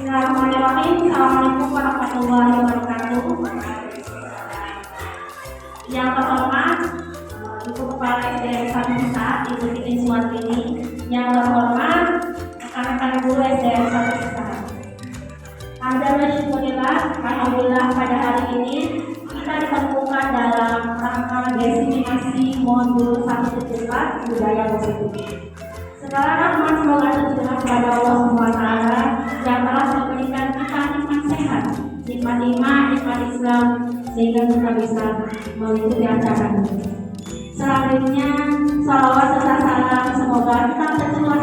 Bismillahirrahmanirrahim. Assalamualaikum warahmatullahi wabarakatuh. Yang terhormat Ibu Kepala SDN 1 Pusat, Ibu Titin Suwartini. Yang terhormat rekan-rekan guru SDN 1 Pusat. Alhamdulillah pada hari ini kita ditemukan dalam rangka desiminasi modul 1.4 budaya positif. Segala rahmat semoga tercurah kepada Allah SWT yang telah memberikan kita nikmat sehat, nikmat iman, nikmat Islam, sehingga kita bisa mengikuti acara ini. Selanjutnya, salawat serta salam semoga kita tercurah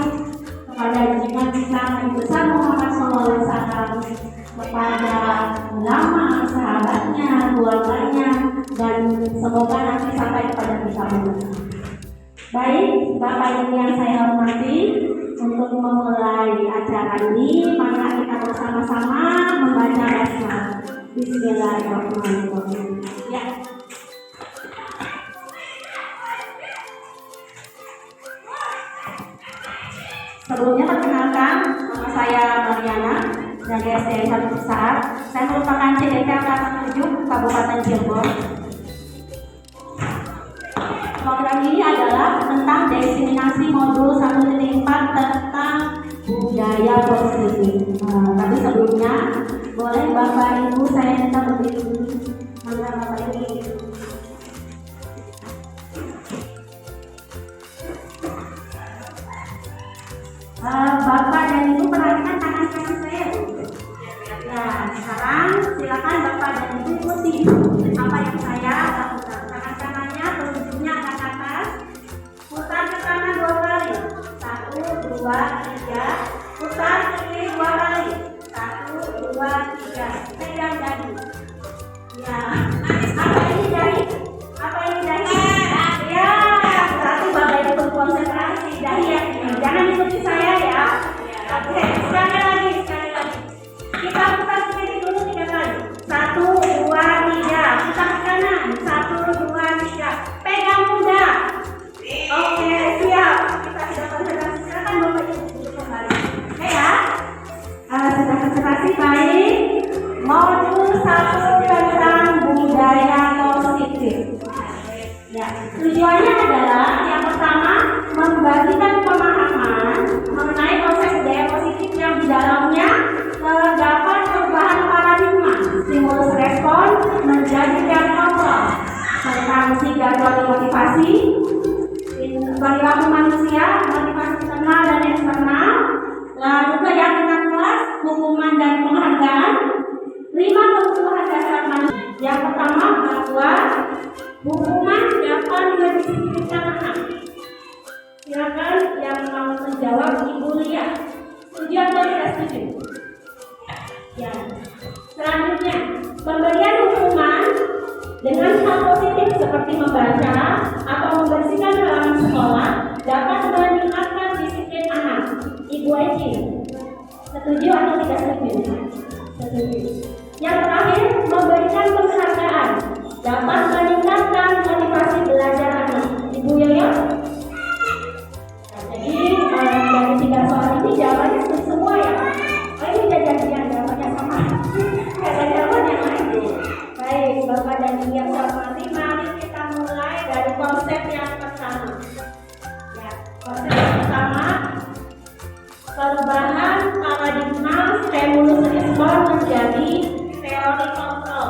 kepada junjungan kita Nabi besar Muhammad SAW, kepada ulama, sahabatnya, keluarganya, dan semoga nanti sampai kepada kita semua. Baik, Bapak Ibu yang saya hormati, untuk memulai acara ini, maka kita bersama-sama membaca basmalah. Bismillahirrahmanirrahim. Ya. Sebelumnya perkenalkan, nama saya Mariana dari SDN 1 Pusat. Saya merupakan CDK Angkatan 7 Kabupaten Cirebon. Program ini adalah tentang desiminasi modul 1.4 tentang budaya positif. Tapi sebelumnya, boleh Bapak Ibu saya minta berdiri dulu. Mangga Bapak Ibu. Bapak dan Ibu perhatikan tangan kaki saya. Ya, sekarang silakan Bapak dan Ibu ikuti apa yang saya lakukan. Tangan kanannya telunjuknya ke atas, putar ke kanan 2 kali, 1, 2, 3, putar ke kiri 2 kali, 1, 2, 3, pegang dahi. Ya, apa ini dahi? Apa ini dahi? Ya, berarti Bapak Ibu konsentrasi dahi ya. Jangan ikuti saya ya. Oke, sekali lagi. Kita putar ke kiri dulu 3 kali. 1, 2, 3. Putar ke kanan. 1, 2, 3. Pegang pundak. Oke, siap. Kita sudah konsentrasi. Silakan Bapak Ibu duduk kembali. Oke ya. Sudah konsentrasi baik. Modul 1 tentang budaya positif. Ya, tujuannya adalah yang pertama membagikan pemahaman mengenai konsep budaya positif yang di dalamnya terdapat perubahan paradigma, stimulus respon menjadi kontrol, serta misi jadwal motivasi, perilaku manusia, motivasi internal dan eksternal, lalu keyakinan kelas, hukuman dan penghargaan, 5 kebutuhan dasar manusia. Yang pertama bahwa hukuman dapat mendisiplinkan anak. Silakan yang mau menjawab Ibu Lia. Setuju atau tidak setuju? Ya. Selanjutnya, pemberian hukuman dengan hal positif seperti membaca atau membersihkan halaman sekolah dapat meningkatkan disiplin anak. Ibu Eci, setuju atau tidak setuju? Setuju. Yang terakhir, memberikan penghargaan dapat meningkatkan motivasi belajar anak. Ibu Yoyo? Jadi dari 3 soal ini jawabannya semua ya. Oh, ini udah janjian jawabannya sama. Ada jawaban yang lain. Baik, Bapak dan Ibu yang saya hormati, mari kita mulai dari konsep yang pertama. Ya, konsep yang pertama, perubahan paradigma stimulus respon menjadi teori kontrol.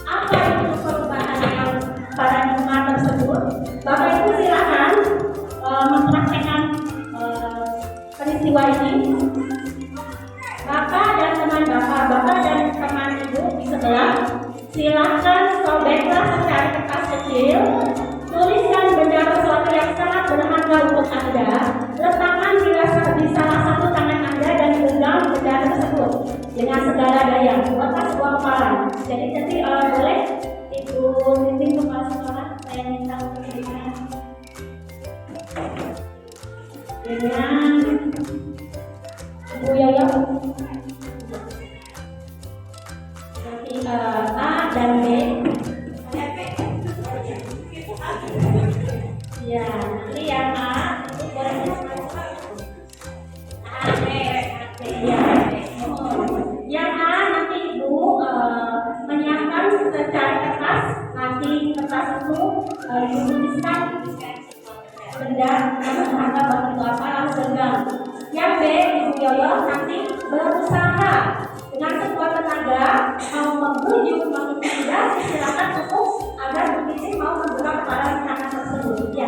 Apa itu perubahan yang paradigma tersebut? Bapak Ibu silakan mempraktekkan peristiwa ini. Bapak dan teman Bapak dan teman Ibu di sebelah, silakan sobeklah secari kertas kecil, tuliskan benda sesuatu yang sangat berharga untuk Anda, letakkan di salah satu tangan Anda dan genggam benda tersebut dengan segala daya. Buatlah sebuah kepalan. Jadi nanti boleh Ibu pimpin kepala sekolah, saya minta untuk dirikan dengan Ibu Yoyo. Nanti A dan B. Ya, nanti yang A itu boleh A, B, ya. Masa berharga bagi itu apa lalu bergang. Yang B, Ibu Yoyo nanti berusaha dengan sekuat tenaga mau membujuk, mengintimidasi, silakan untuk agar Bu Titin mau membuka kepala anak tersebut. Ya.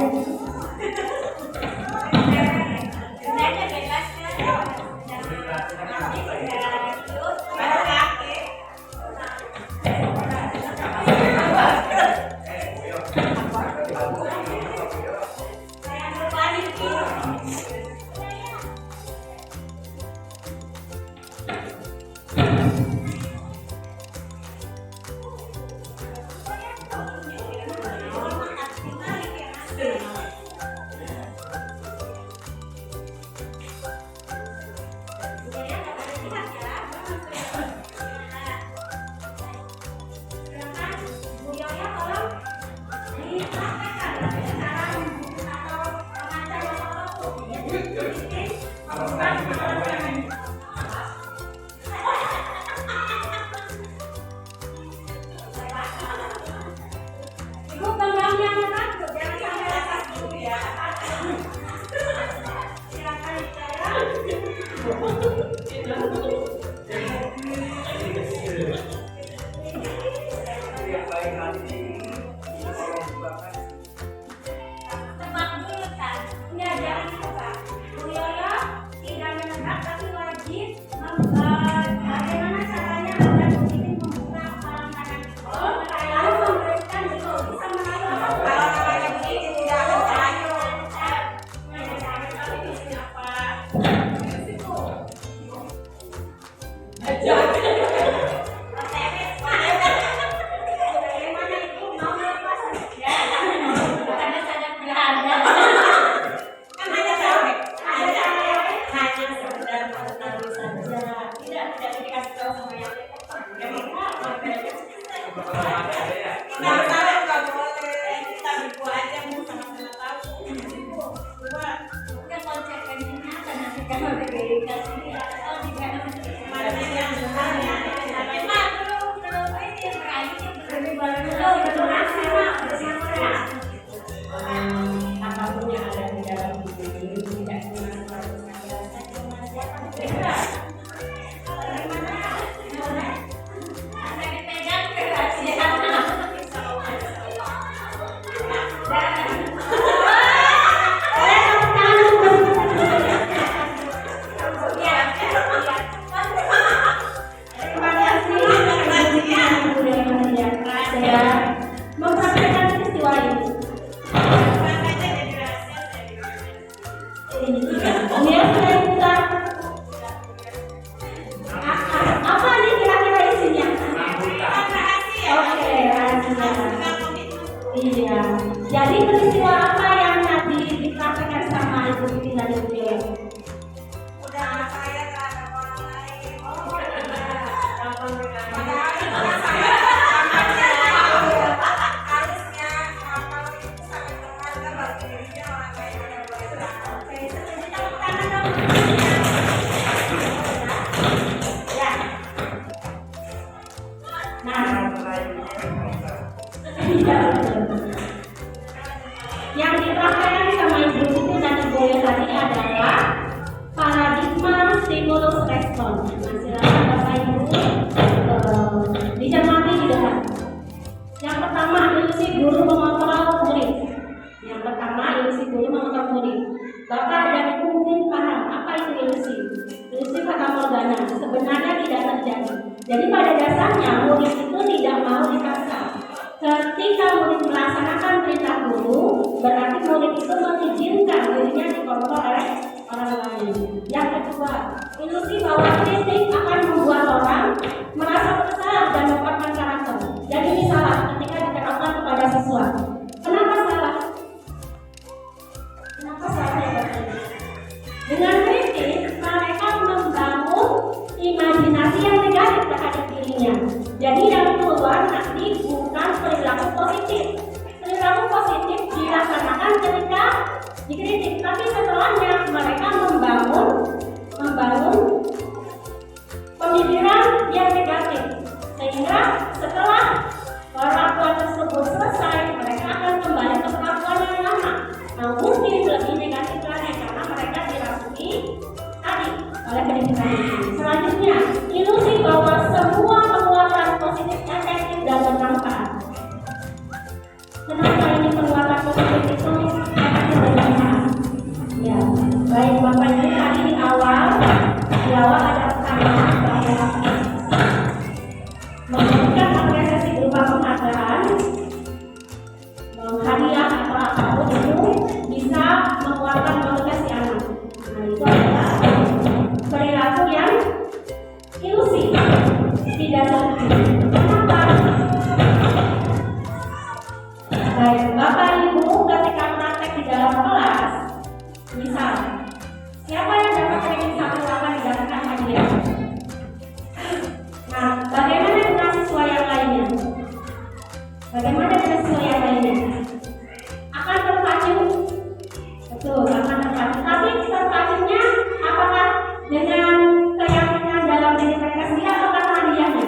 Jadi peristiwa apa yang tadi dipraktekkan sama Ibu Titin dan Ibu Yoyo? Udah saya terhadap orang lain. Harusnya kalau itu sangat berharga bagi dirinya orang lain yang boleh tahu. Oke, setuju tepuk tangan dong. Ya. Nah, yang dipraktekkan sama Ibu Titin dan Ibu Yoyo tadi adalah paradigma stimulus respon. Nah, silakan Bapak Ibu dicermati di depan. Yang pertama, ilusi guru mengontrol murid. Yang pertama, ilusi guru mengontrol murid. Bapak dan Ibu mungkin paham apa itu ilusi. Ilusi fata morgana sebenarnya tidak terjadi. Jadi pada dasarnya murid itu tidak mau dipaksa. Ketika murid melaksanakan perintah guru, berarti murid itu mengizinkan dirinya dikontrol oleh orang lain. Yang kedua, ilusi bahwa kritik akan membuat orang merasa bersalah dan melupakan karakter. Jadi ini salah ketika diterapkan kepada siswa. Kenapa salah? Kenapa salah ya Bapak Ibu? Dengan kritik, mereka membangun imajinasi yang negatif terhadap dirinya. Jadi yang keluar nanti bukan perilaku positif. Perilaku positif dilaksanakan ketika dikritik, tapi setelahnya mereka membangun pemikiran yang negatif, sehingga setelah perlakuan tersebut selesai mereka akan kembali ke perlakuan yang lama. Nah, mungkin lebih akal. Siapa yang dapat ranking 1 akan mendapatkan hadiah. Nah, bagaimana dengan siswa yang lainnya? Bagaimana dengan siswa yang lainnya? Akan terpacu? Betul, akan terpacu. Tapi terpacunya apakah dengan keyakinan dalam diri mereka sendiri atau karena hadiahnya?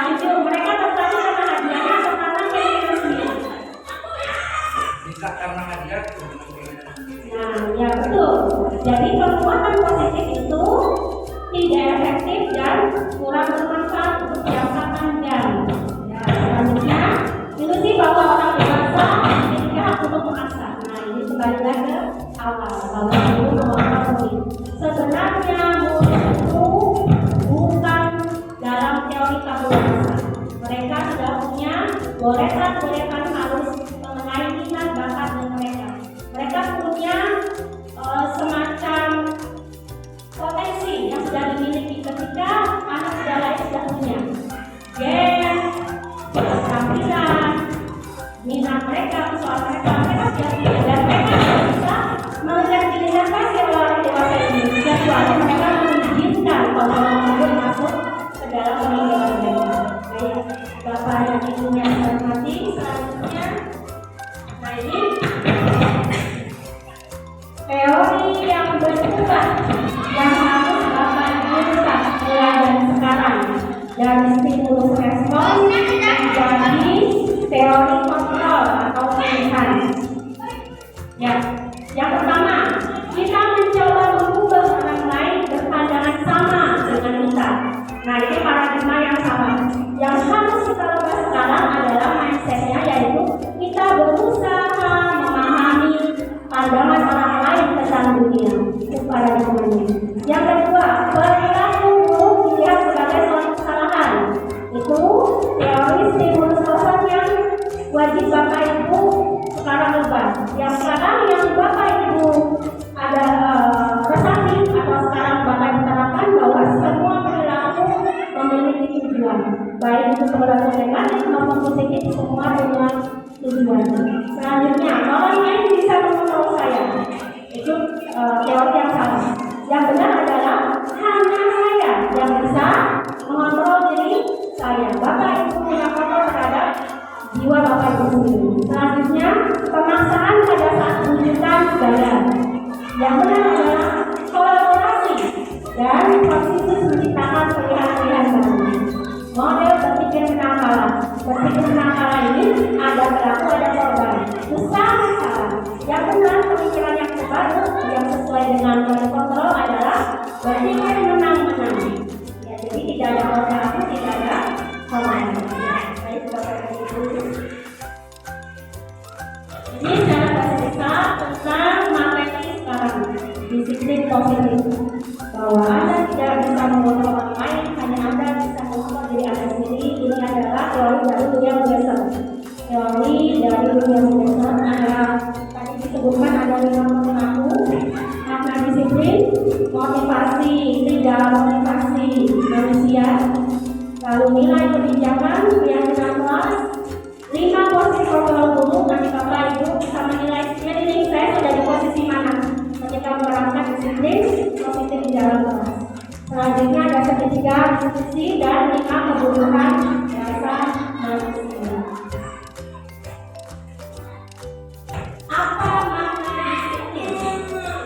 Jujur, mereka terpacu karena hadiahnya atau karena keyakinan sendiri? Bisa karena hadiah. Nah, ya betul. Jadi perbuatan positif itu tidak efektif dan kurang bermanfaat untuk jangka panjang. Ya, selanjutnya, ilusi bahwa orang dewasa memiliki hak untuk memaksa. Nah, ini kembali lagi ke awal bahwa dulu mengatakan murid. Sebenarnya murid itu bukan dalam teori kebebasan. Mereka sudah punya goresan-goresan halus mengenai minat bakat dan mereka. Mereka punya semacam potensi yang sudah dimiliki ketika anak sudah lahir sudah punya gen, tampilan, minat mereka, persoalan mereka sudah punya dan mereka bisa melihat diidentifikasi oleh orang dewasa ini kecuali mereka mengizinkan orang tersebut masuk ke dalam pemikiran mereka. Baik, Bapak dan Ibu yang saya hormati, selanjutnya, nah ini teori yang berubah yang harus Bapak rusak mulai dari sekarang dari stimulus respon menjadi teori kontrol atau pilihan. Ya, yang pertama kita mencoba mengubah orang lain berpandangan sama dengan kita. Nah, ini paradigma yang sama. Yang harus kita ubah sekarang adalah mindsetnya, yaitu kita berusaha memahami pandangan orang lain tentang dunia. Itu paradigmanya. Yang kedua, perilaku buruk dilihat sebagai suatu kesalahan. Itu teori stimulus kosong yang wajib Bapak Ibu sekarang ubah. Yang sekarang yang Bapak Ibu ada resapi atau sekarang Bapak Ibu terapkan bahwa semua perilaku memiliki tujuan, baik itu perilaku negatif maupun positif, semua dengan tujuan. Selanjutnya, orang lain bisa mengontrol saya. Itu teori yang salah. Yang benar adalah hanya saya yang bisa mengontrol diri saya. Bapak Ibu punya kontrol terhadap jiwa Bapak Ibu sendiri. Selanjutnya, pemaksaan pada saat menunjukkan gaya. Yang benar adalah kolaborasi dan positif menciptakan pilihan-pilihan baru. Model berpikir menang kalah. Berpikir menang kalah ini ada pelaku, ada korban. Usaha salah. Yang benar pemikiran yang terbaru yang sesuai dengan model kontrol adalah berpikir menang-menang. Ya, jadi tidak ada korban, tidak ada korban. Baik, Bapak Ibu. Ini secara besar tentang materi sekarang, disiplin positif. Bahwa Anda tidak bisa mengontrol orang lain, hanya Anda bisa mengontrol diri Anda sendiri. Ini adalah teori dari William Glasser. Teori dari William Glasser adalah tadi disebutkan ada 5 perilaku, makna disiplin, motivasi, tidak motivasi manusia, lalu nilai kebijakan, keyakinan kelas, 5 posisi kontrol dulu. Nanti Bapak Ibu bisa menilai sendiri saya sudah di posisi mana ketika menerapkan disiplin positif di dalam kelas. Selanjutnya ada ketiga diskusi dan 5 kebutuhan dasar manusia. Apa makna disiplin?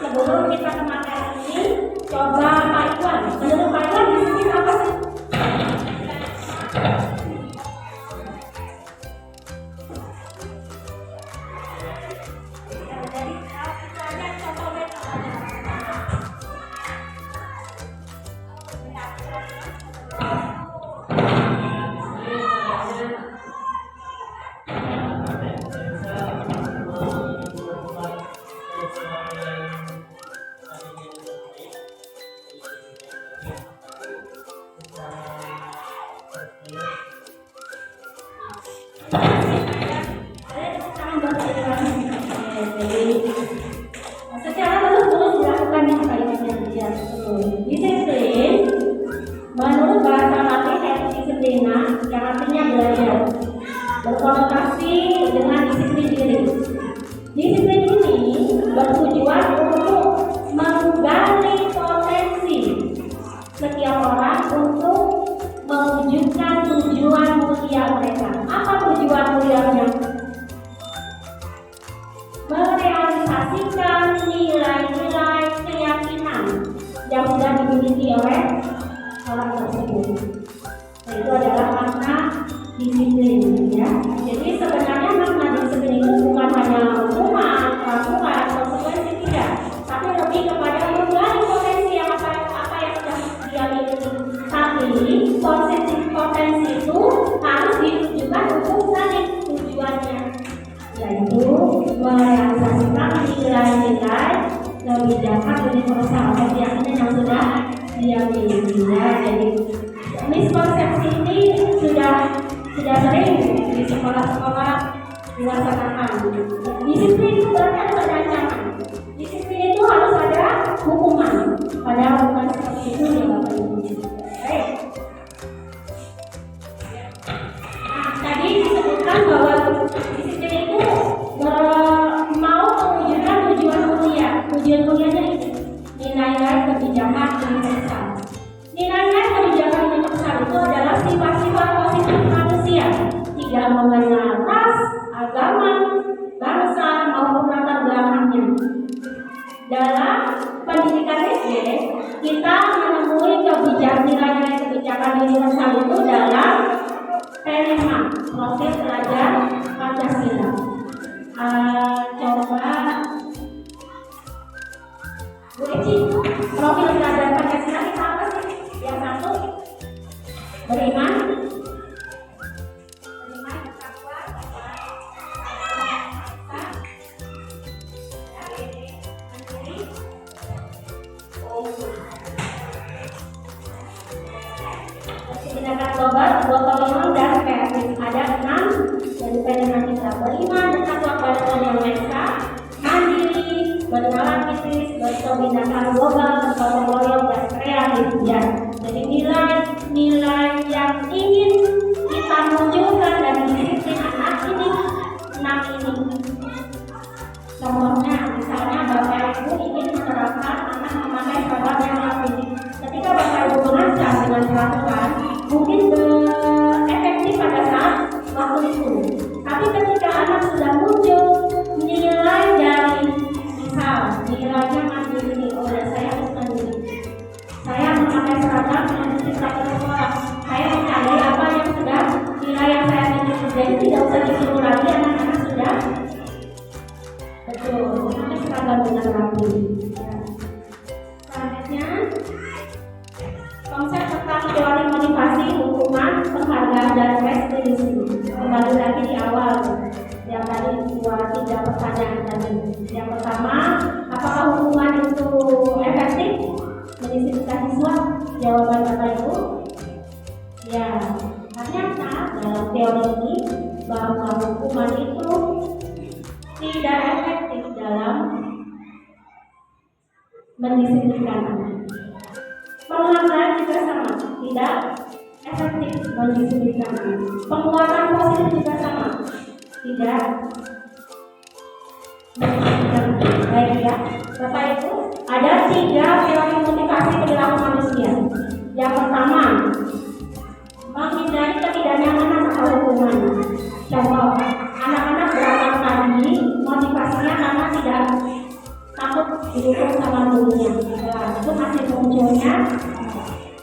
Sebelum kita ke materi ini, coba Pak Iwan. Menurut Pak Iwan disiplin apa sih? Secara terus-menerus dilakukan di Indonesia. Disiplin menurut bahasa Latin disiplina yang artinya belajar, berkonotasi dengan disiplin diri. Disiplin ini mengimplementasikan nilai-nilai keyakinan yang sudah dimiliki oleh orang tersebut. Nah, itu adalah makna disiplin, ya. Jadi sebenarnya makna disiplin itu bukan hanya hukuman, peraturan, konsekuensi, tidak, tapi lebih kepada menggali potensi yang apa yang sudah dia miliki. Tapi potensi itu harus ditujukan untuk tadi tujuannya, yaitu merealisasikan nilai-nilai kebijakan universal keyakinan yang sudah dia miliki. Jadi miskonsepsi ini sudah sering di sekolah-sekolah dilaksanakan. Disiplin itu berarti harus ada ancaman. Disiplin itu harus ada hukuman. Padahal bukan seperti itu ya Bapak Ibu. Baik. Nah, tadi disebutkan bahwa disiplin itu mau mewujudkan tujuan mulia. Tujuan mulianya itu nilai-nilai kebijakan universal. Nilai-nilai kebijakan universal itu adalah sifat-sifat positif manusia, tidak mengenal ras, agama, bangsa maupun latar belakangnya. Dalam pendidikan SD, kita menemui nilai-nilai kebijakan universal itu dalam P5, profil pelajar Pancasila. Coba Bu Eci, profil pelajar Pancasila kita apa sih? Yang satu, beriman, bertakwa, tindakan global, gotong dan kreatif. Ada 6 dari pendengar kita. Beriman, bertakwa pada Tuhan Yang Maha Esa, mandiri, bernalar kritis, bertindakan global, bergotong royong dan kreatif. Ya. Jadi nilai-nilai yang ingin kita munculkan dari disiplin anak ini, 6 ini. Contohnya, misalnya Bapak Ibu ingin menerapkan anak memakai seragam yang rapi. Ketika Bapak Ibu merancang dengan peraturan, mungkin efektif pada saat waktu itu. Tapi ketika anak sudah muncul nilai dari misal nilainya masih ini, saya harus mandiri, saya memakai seragam yang dicipta ke sekolah, saya mencari apa yang sudah nilai yang saya miliki. Jadi tidak usah disuruh lagi, anak-anak sudah betul memakai seragam dengan rapi. Ya. Selanjutnya konsep tentang teori motivasi, hukuman, penghargaan dan restitusi. Kembali lagi di awal yang tadi 2-3 pertanyaan tadi. Yang pertama, apakah hukuman itu efektif mendisiplinkan siswa? Jawaban Bapak Ibu, ya. Ternyata dalam teori ini bahwa hukuman itu tidak efektif dalam mendisiplinkan anak. Penghargaan juga sama, tidak efektif mendisiplinkan anak. Penguatan positif juga sama, tidak mendisiplinkan anak. Baik ya, Bapak Ibu, ada 3 teori motivasi perilaku manusia. Yang pertama, menghindari ketidaknyamanan atau hukuman. Contoh, anak-anak berangkat tadi motivasinya karena tidak takut dihukum sama gurunya. Itu masih munculnya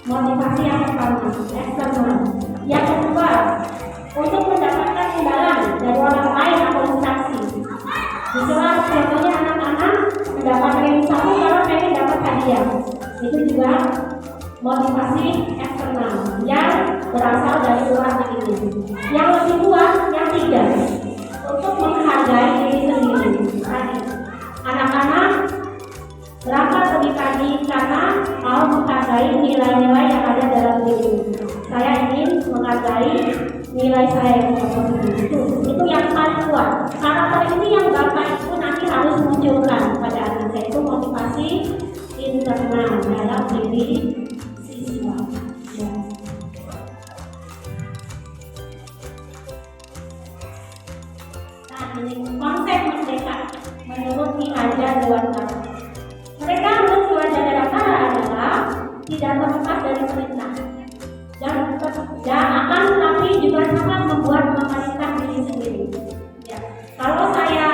motivasi yang pertama, eksternal. Yang kedua, untuk mendapatkan imbalan dari orang lain atau instansi. Misalnya contohnya anak-anak mendapat ranking 1 karena pengen dapat hadiah. Itu juga motivasi eksternal yang berasal dari luar diri. Yang lebih kuat, yang 3, untuk menghargai diri sendiri. Tadi anak-anak berangkat lebih pagi karena mau menghargai nilai-nilai yang ada dalam diri. Saya ingin menghargai nilai saya yang positif. Itu yang paling kuat. Karakter ini yang Bapak Ibu nanti harus munculkan pada anak saya. Itu motivasi internal dalam diri siswa. Ya. Nah, ini konsep merdeka menurut Ki Hajar Dewantara. Mereka menurut Ki Hajar Dewantara adalah tidak terlepas dari perintah dan akan tetapi juga sangat membuat memerintah diri sendiri. Ya. Kalau saya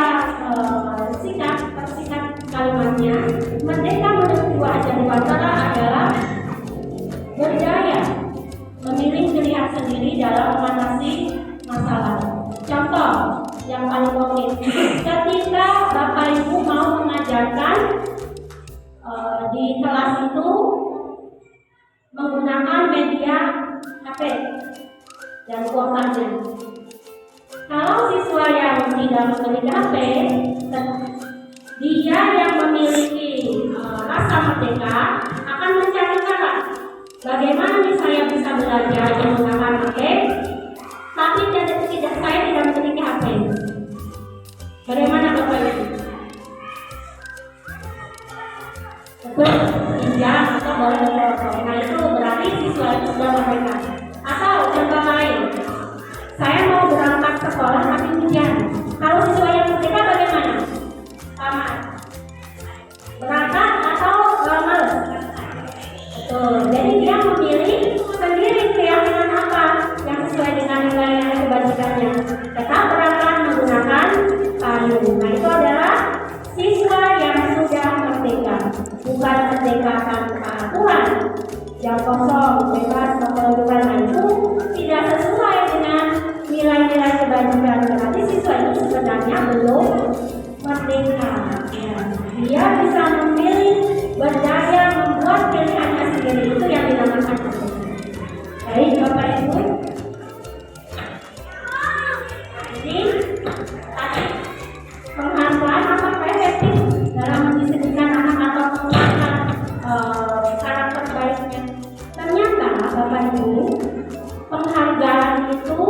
bersikap semuanya, merdeka menurut jiwa Dewantara adalah berdaya memilih pilihan sendiri dalam mengatasi masalah. Contoh yang paling konkret, ketika Bapak Ibu mau mengajarkan di kelas itu menggunakan media HP dan kuotanya. Kalau siswa yang tidak memiliki HP, dia yang memiliki rasa merdeka akan mencari cara bagaimana saya bisa belajar menggunakan HP, tapi saya tidak memiliki HP. Bagaimana Bapak Ibu? Betul, tidak atau boleh berfoto. Nah itu berarti siswa itu sudah merdeka. Atau contoh lain, saya mau berangkat sekolah tapi hujan. Kalau siswa yang merdeka bagaimana? Sama. Berangkat atau males? Betul. Jadi dia memilih sendiri keyakinan apa yang sesuai dengan nilai kebajikannya. Tetap berangkat menggunakan payung. Nah itu adalah siswa yang sudah merdeka, bukan merdeka tanpa aturan yang kosong, bebas, kepedulian. Nah itu tidak sesuai dengan nilai-nilai kebajikan. Berarti siswa itu sebenarnya belum merdeka. Ya. Dia bisa memilih, berdaya membuat pilihannya sendiri. Itu yang dinamakan merdeka. Baik Bapak Ibu. Ini tadi penghargaan apakah efektif dalam mendisiplinkan anak atau menguatkan karakter baiknya? Ternyata Bapak Ibu, penghargaan itu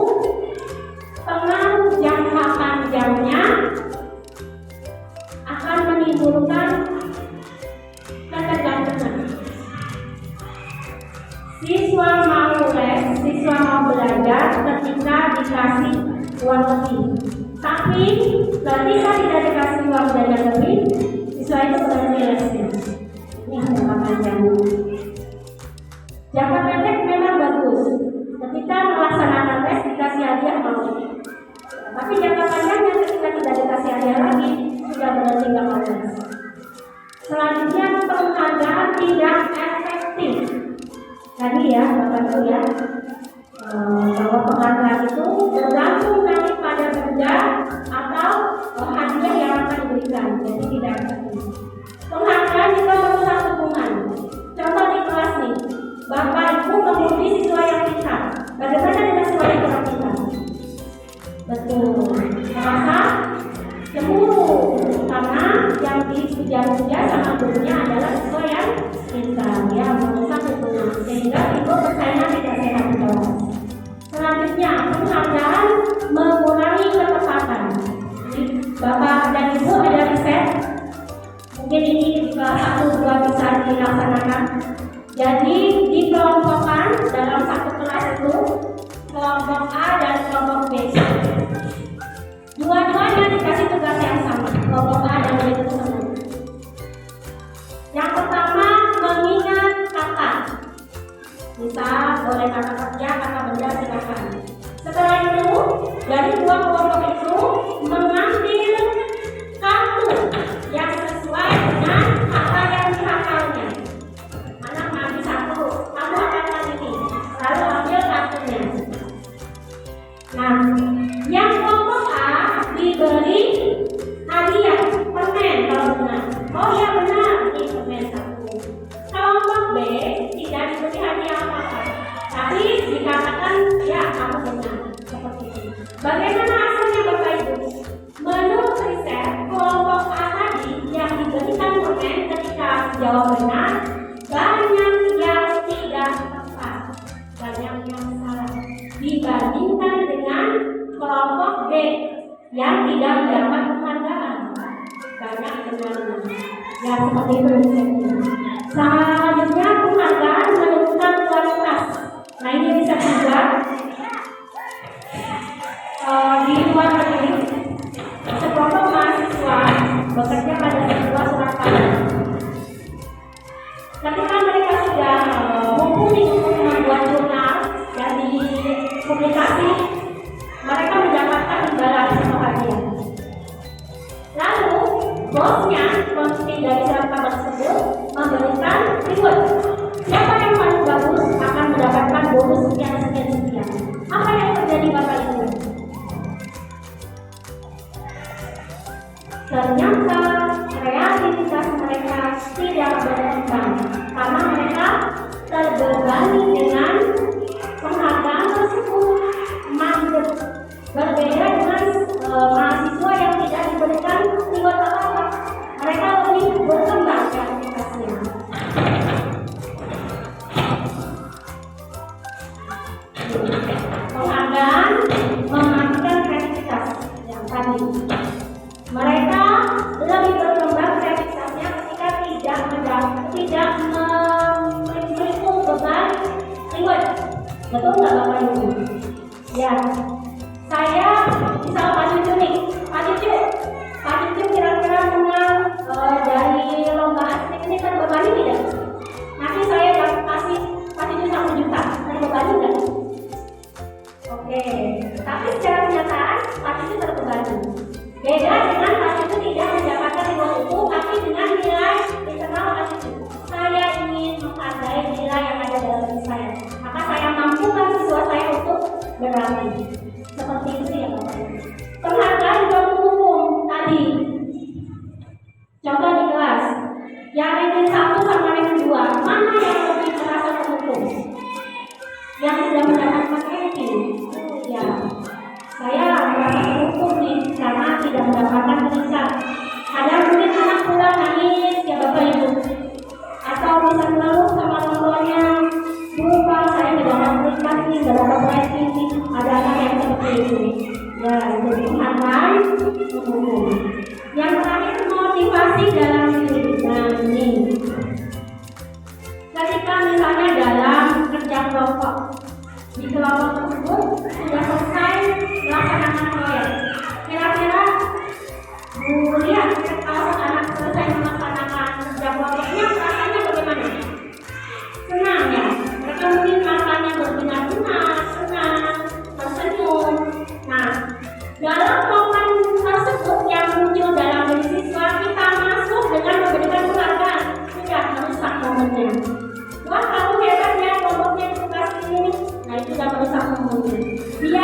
pengaruh jangka panjangnya akan menimbulkan ketergantungan. Siswa mau les, siswa mau belajar ketika dikasih uang lebih. Tapi ketika tidak dikasih uang belajar lebih, siswa itu berhenti lesnya. Ini jangka panjang. Jangka pendek memang bagus. Ketika melaksanakan les dikasih hadiah mau. Tapi jangka panjangnya ketika tidak dikasih hadiah lagi sudah berhenti nggak mau les. Selanjutnya penghargaan tidak efektif. Tadi ya Bapak Ibu ya, bahwa penghargaan itu bergantung daripada benda atau hadiah yang akan diberikan, jadi tidak efektif. Penghargaan juga merusak hubungan. Contoh di kelas nih, Bapak Ibu memuji siswa yang pintar. Bagaimana dengan siswa yang kurang pintar? Betul, merasa cemburu karena yang dipuja-puja sama gurunya adalah siswa yang pintar. Ya, merusak hubungan sehingga itu persaingan tidak sehat di kelas. Selanjutnya, penghargaan mengurangi ketepatan. Bapak dan Ibu ada riset, mungkin ini di kelas 1-2 bisa dilaksanakan. Jadi dikelompokkan dalam satu kelas itu kelompok A dan kelompok B. Dua-duanya dikasih tugas yang sama, kelompok A dan B tersebut. Yang pertama, mengingat kata. Bisa boleh kata kerja, kata benda, silakan. Setelah itu, dari dua kelompok itu mengambil kartu yang sesuai dengan kata yang dihafalnya. Anak mengambil satu, kamu hafalkan ini, lalu ambil kartunya. Nah, yang kelompok A diberi hadiah permen kalau benar. Oh ya benar, ini permen satu. Kelompok B tidak diberi hadiah apa-apa, tapi dikatakan ya kamu benar seperti itu. Bagaimana hasilnya Bapak Ibu? Menurut riset, kelompok A tadi yang diberikan permen ketika jawab benar banyak yang tidak tepat, banyak yang salah dibandingkan dengan kelompok B yang tidak mendapat penghargaan. Banyak benar-benar ya seperti itu risetnya. Selanjutnya penghargaan menentukan kualitas. Nah ini bisa juga di luar negeri. Sekelompok mahasiswa bekerja pada sebuah surat kabar. Ketika mereka sudah mumpuni untuk membuat jurnal dan dipublikasi, mereka mendapatkan imbalan atau hadiah. Lalu bos bosnya dari surat kabar tersebut memberikan reward. Siapa yang paling bagus akan mendapatkan bonus sekian sekian sekian. Apa yang terjadi Bapak Ibu? Ternyata kreativitas mereka tidak berkembang karena mereka terbebani dengan penghargaan tersebut. Berbeda dengan mahasiswa yang tidak diberikan reward apa-apa, mereka lebih berkembang kreativitasnya. Penghargaan mematikan kreativitas yang tadi. Mereka lebih berkembang kreativitasnya ketika tidak memikul beban reward. Betul nggak Bapak Ibu? Ya, saya misal Pak Cucu nih, Pak Cucu kira-kira menang dari lomba asik ini terbebani tidak? Nanti saya kasih Pak Cucu 1 juta, terbebani tidak? Oke, tapi secara kenyataan Pak Cucu terbebani. Beda dengan Pak Cucu tidak mendapatkan reward itu, tapi dengan nilai internal Pak Cucu. Saya ingin menghargai nilai yang ada dalam diri saya, maka saya mampukan siswa saya untuk berlatih. Seperti itu ya Bapak Ibu. Penghargaan juga umum tadi. Contoh di kelas, yang ranking 1 sama ranking 2, mana yang lebih merasa terhukum? Yang sudah mendapatkan ranking. Ya, saya merasa terhukum nih karena tidak mendapatkan tulisan. Ada mungkin anak pulang nangis ya Bapak Ibu, atau bisa mengeluh sama orang tuanya, lupa saya tidak dapat nih, tidak dapat ranking nih. Ada anak yang seperti itu. Ya, jadi penghargaan umum. Yang terakhir, motivasi dalam diri. Nah ini, ketika misalnya dalam kerja kelompok, di kelompok tersebut sudah selesai melaksanakan proyek, kira-kira Bu lihat kalau anak selesai melaksanakan kerja kelompoknya rasanya bagaimana? Senang ya, mereka mungkin matanya berbinar-binar, senang, tersenyum. Nah, dalam momen tersebut yang muncul dalam diri siswa, kita masuk dengan memberikan penghargaan, sudah merusak momennya. Wah, kamu hebat ya, kelompoknya tugas ini. Nah, itu sudah merusak momennya. Dia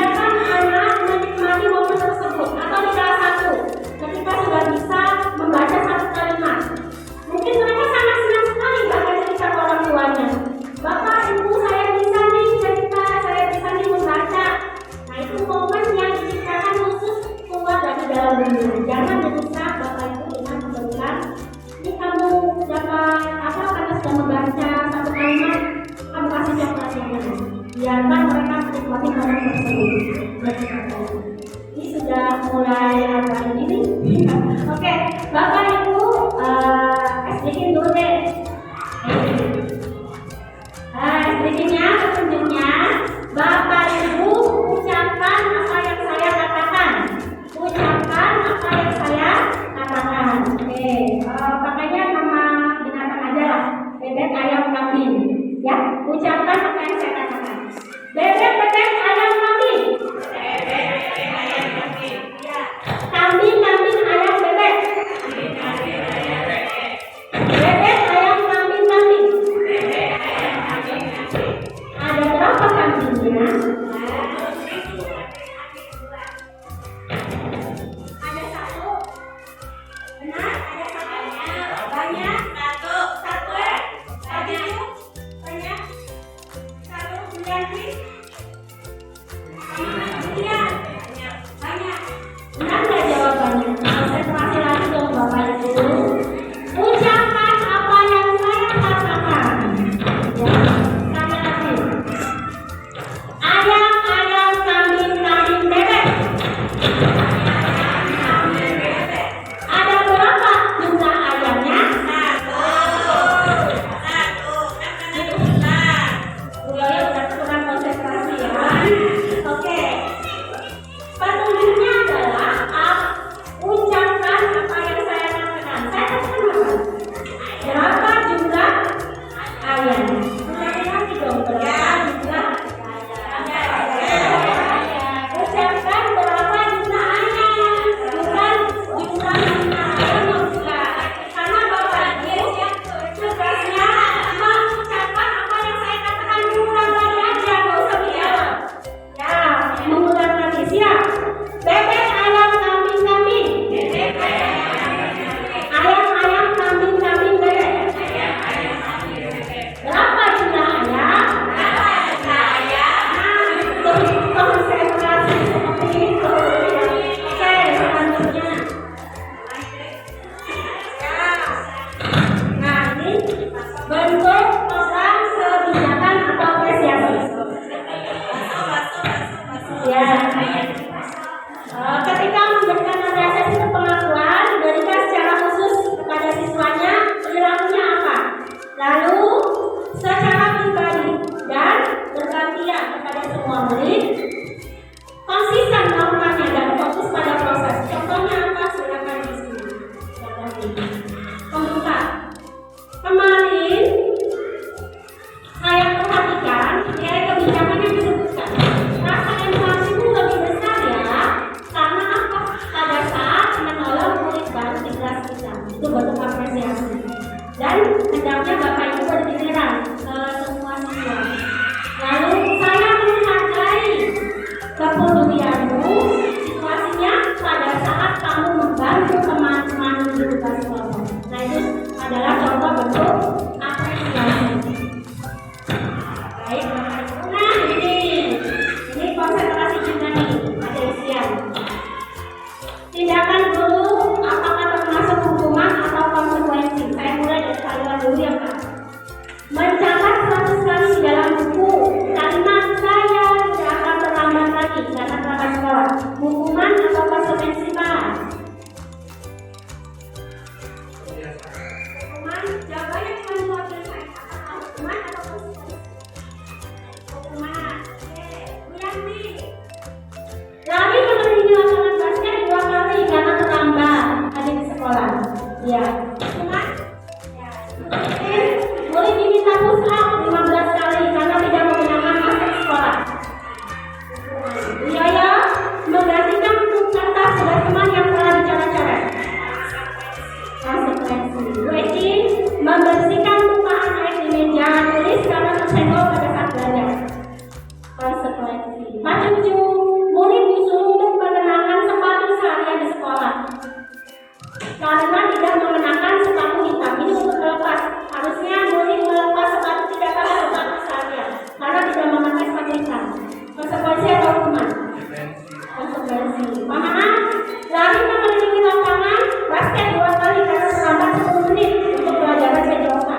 bentuk program kebijakan atau apresiasi. Ya. Ketika memberikan apresiasi itu pengakuan diberikan secara khusus kepada siswanya, perilakunya apa, lalu secara pribadi dan bergantian kepada semua murid, konsisten melakukannya dan fokus pada proses. Contohnya apa? Silakan di sini. Pembuka. Kemarin saya perhatikan nilai kebijakan yang disebutkan. Rasa empati itu lebih besar ya, karena apa? Pada saat menolong murid baru di kelas kita, itu bentuk apresiasi. Dan hendaknya Bapak Ibu berpikiran ke semua siswa. Lalu saya menghargai kepedulianmu, situasinya pada saat kamu membantu teman-teman di tugas kelompok. Nah itu adalah contoh bentuk apresiasi. Baik, nah ini konsentrasi juga nih, ada isian. Tindakan guru apakah termasuk hukuman atau konsekuensi? Saya mulai dari kalimat dulu ya Kak. Mencatat 100 kali di dalam buku kalimat saya tidak akan terlambat lagi karena terlambat sekolah. Hukuman atau konsekuensi Pak? Hukuman, jawabannya cuma dua pilihan. Apakah hukuman atau konsekuensi? Hukuman. Oke, Wiyanti. Lari memenuhi lapangan basket 2 kali karena terlambat hadir di sekolah. Ya. Hukuman? Ya. Murid diminta push up 15 kali karena tidak menggunakan masker sekolah. Iya ya, menggantikan kertas sudah teman yang telah dicoret-coret. Konsekuensi. Waiting, membersihkan tumpahan air di meja tulis karena tersenggol pada saat belajar. Konsekuensi. Pak Cucu, murid disuruh untuk mengenakan sepatu seharian di sekolah karena tidak mengenakan sepatu hitam. Ini untuk melepas. Harusnya murid melepas sepatu, tidak pakai sepatu seharian karena tidak memakai sepatu hitam. Konsekuensi atau hukuman? Konsekuensi. Paham? Lari mengelilingi lapangan basket 2 kali karena terlambat 10 menit untuk belajar basket Josa.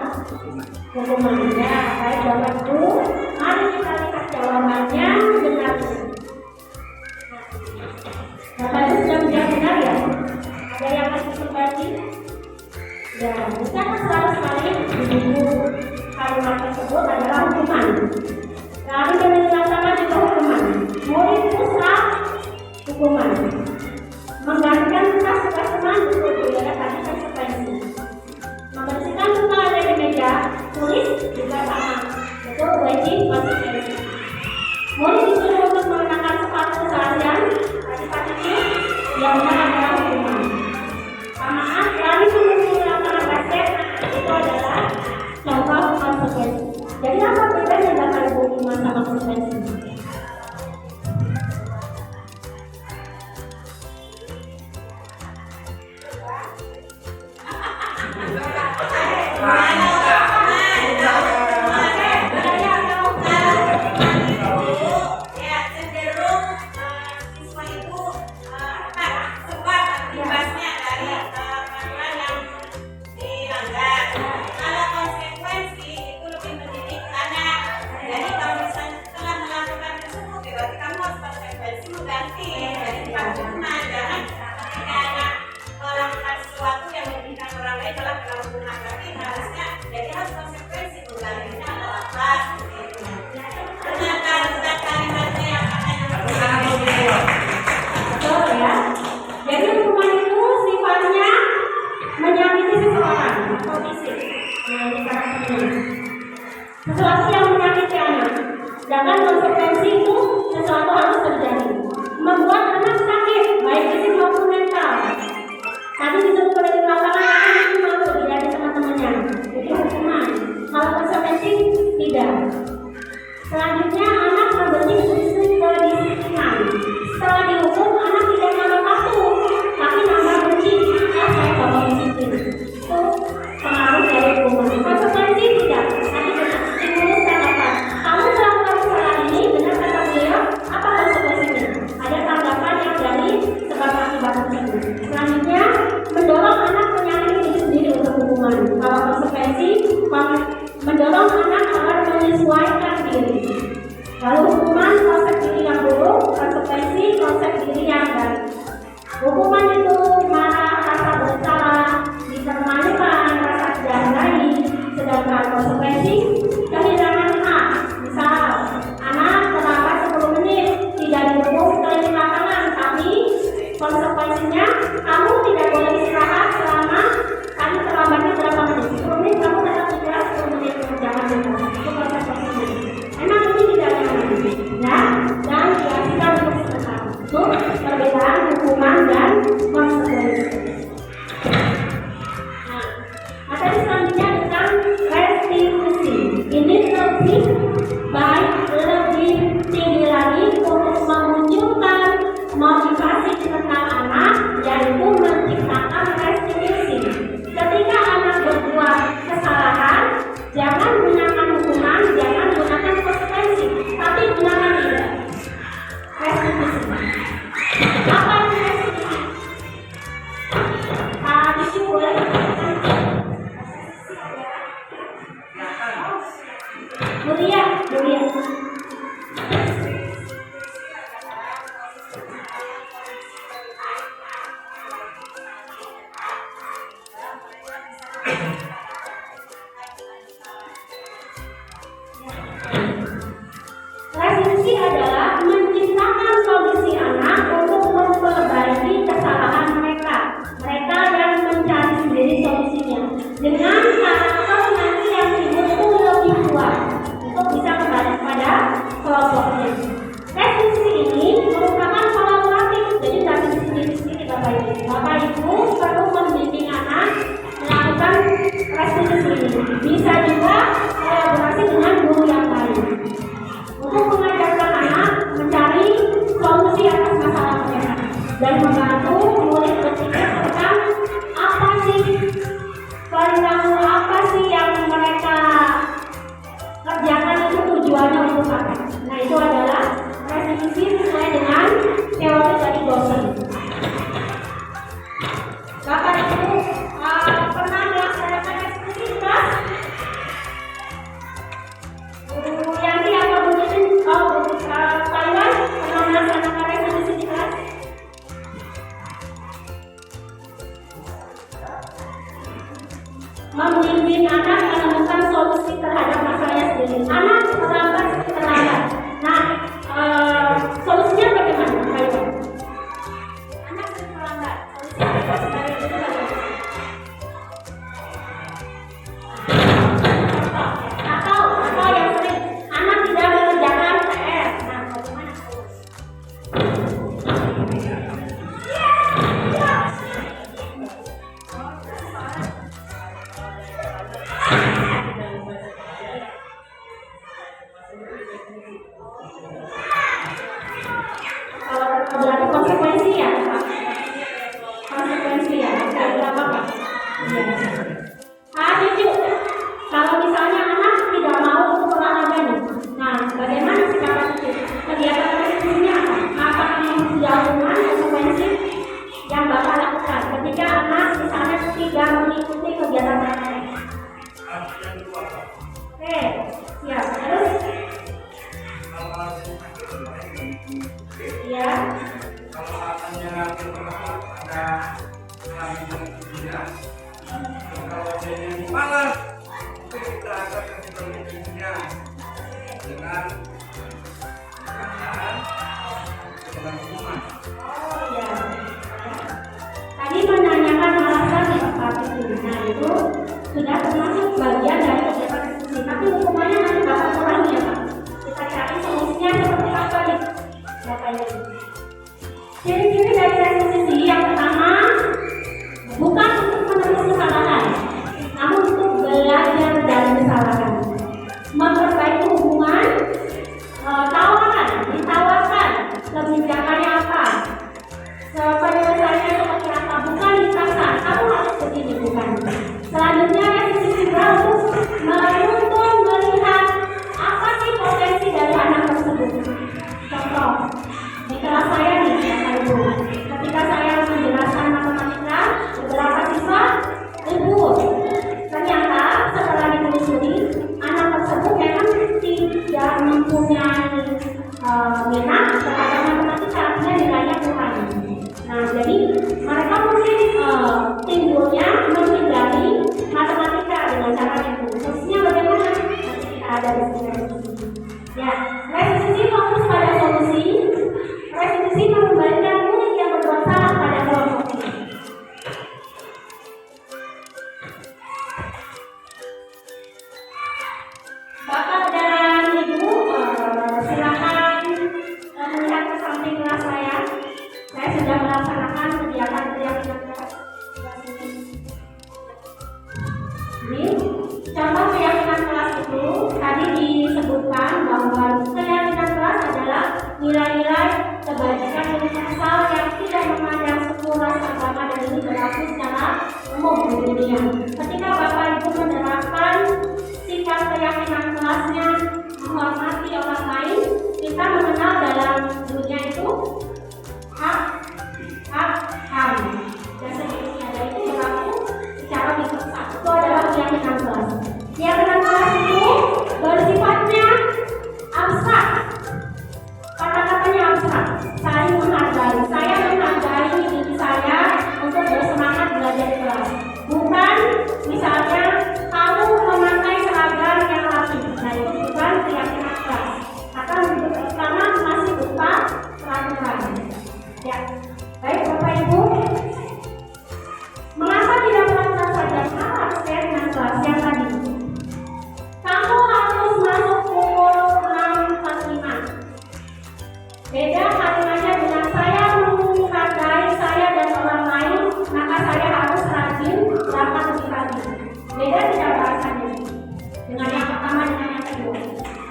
Hukuman. Ya, baik Bapak Ibu. Mari kita lihat jawabannya dengan Bapak Ibu sudah menjawab benar ya? Ada yang masih berbagi? Ya, bisa selalu sekali di buku kalimat tersebut adalah hukuman. Lari dengan lapangan juga hukuman. Murid pusat hukuman. Menggantikan tugas teman itu adalah tadi konsekuensi. Membersihkan tumpahan air di meja tulis juga sama. Itu wajib konsekuensi. Murid disuruh untuk mengenakan sepatu seharian tadi pakai yang benar adalah hukuman. Samaan lari menuju lapangan basket itu adalah contoh konsekuensi. Jadi apa bedanya Bapak Ibu hukuman sama konsekuensi? Sesuatu yang menyakiti anak. Sedangkan konsekuensi itu sesuatu harus terjadi. Membuat anak sakit, baik fisik maupun mental. Tadi disebut oleh lapangan itu malu dilihat teman-temannya. Jadi hukuman. Kalau konsekuensi tidak. Selanjutnya anak membentuk kedisiplinan. Setelah dihukum, anak tidak nambah patuh, tapi nambah benci. Saya bawa disiplin. Itu pengaruh dari hukuman. Konsekuensi tidak. Tadi stimulus dan apa? Kamu melakukan kesalahan ini, benar kata beliau? Apa konsekuensinya? Ada tanggapan yang dari sebab akibat tersebut. Selanjutnya, mendorong anak menyayangi diri sendiri. mendorong anak agar menyesuaikan diri. Lalu hukuman konsep diri yang buruk, konsekuensi konsep diri yang baik. Hukuman itu marah, rasa bersalah, dipermalukan, rasa tidak baik, sedangkan konsekuensi kehilangan hak. Misal, anak terlambat 10 menit, tidak dihukum keliling lapangan, tapi konsekuensinya kamu tidak boleh istirahat selama kamu terlambatnya berapa menit. 10 menit kamu tetap istirahat 10 menit, jangan lupa. Itu konsekuensinya. Memang ini tidak nyaman, ya, dan diartikan untuk sebentar. Itu perbedaan hukuman dan konsekuensi. Nah, materi selanjutnya tentang restitusi. Ini lebih baik, lebih tinggi lagi untuk memunculkan motivasi tentang anak, yaitu menciptakan restitusi. Ketika anak berbuat kesalahan, jangan gunakan hukuman, jangan gunakan konsekuensi, tapi gunakan ini restitusi. Apa itu restitusi? Itu boleh mulia. Restitusi adalah menciptakan solusi anak untuk memperbaiki kesalahan mereka yang mencari sendiri solusinya dengan karakter nanti yang itu lebih kuat untuk bisa kembali pada kelompoknya. Restitusi ini merupakan kolaboratif, jadi dari sendiri-sendiri Bapak Ibu perlu membimbing anak melakukan restitusi ini. Bisa juga kolaborasi dengan guru yang lain untuk mengajarkan anak mencari solusi atas masalah mereka dan membantu murid berpikir tentang apa sih yang mereka kerjakan itu tujuannya untuk apa. Nah, itu adalah restitusi sesuai dengan teori dari dosen. Bapak Ibu pernah melaksanakan restitusi di kelas? Yanti atau Bu Titin? Kalian pernah melaksanakan restitusi di kelas? Membimbing anak menemukan solusi terhadap masalahnya sendiri. Anak terlambat. Nah, solusinya bagaimana? Anak terlambat. Atau yang sering anak tidak mengerjakan PR. Nah, bagaimana? Berarti konsekuensi ya, Pak? Konsekuensi ya, tidak apa-apa. Cucu, kalau misalnya anak tidak mau untuk olahraga nih, nah bagaimana sikap cucu? Kegiatan restitusinya apa? Apakah menjauhkan konsekuensi yang Bapak lakukan ketika anak misalnya tidak mengikuti kegiatan lain? Oke, siap. Terus? Ya. Kalau katanya ada kalau dia malas, kita akan memperbaiki dengan hukuman. Oh ya. Tadi menanyakan alasan di tempat itu. Nah, itu sudah termasuk bagian dari kegiatan restitusi. Tapi hukumannya nanti bakal kurangi ya, Pak. Kita cari solusinya seperti apa nih? Ciri-ciri dari restitusi yang pertama, bukan untuk menebus kesalahan, namun untuk belajar dari kesalahan, memperbaiki hubungan, ditawarkan kebijakannya apa, penyelesaiannya seperti apa, bukan dipaksa, kamu harus begini, bukan. Selanjutnya restitusi juga untuk menuntun melihat apa sih potensi dari anak tersebut. Contoh, di kelas saya nih, Bapak Ibu, ketika saya menjelaskan matematika, beberapa siswa libur. Ternyata setelah ditelusuri, cara itu. Solusinya bagaimana? Nanti kita ada di sini. Ya, restitusi fokus pada solusi. Restitusi mengembalikan murid yang berbuat salah pada kelompok ini. Bapak dan Ibu, silakan melihat ke samping kelas saya. Saya sudah melaksanakan kegiatan keyakinan kelas. Ini contoh keyakinan kelas itu tadi disebutkan bahwa keyakinan kelas adalah nilai-nilai kebajikan universal yang tidak memandang suku, ras, agama, dan ini berlaku secara umum di dunia. Ketika Bapak Ibu menerapkan sikap keyakinan kelasnya menghormati orang lain, kita mengenal dalam dunia itu hak, ham, dan sejenisnya. Dan itu berlaku secara universal. Itu adalah keyakinan kelas. Keyakinan kelas itu bersifatnya abstrak. Kata-katanya abstrak. Saling menghargai. Saya menghargai diri saya untuk bersemangat belajar di kelas. Bukan misalnya kamu memakai seragam yang rapi. Nah, itu bukan keyakinan kelas. Karena masih berupa peraturan. Ya, baik Bapak Ibu. Mengapa tidak melakukan saja syarat keyakinan kelas yang tadi? Kamu harus masuk pukul 6.45. Beda kalimatnya dengan saya menghargai saya dan orang lain, maka saya harus rajin berangkat lebih pagi. Beda tidak bahasanya dengan yang pertama dengan yang kedua.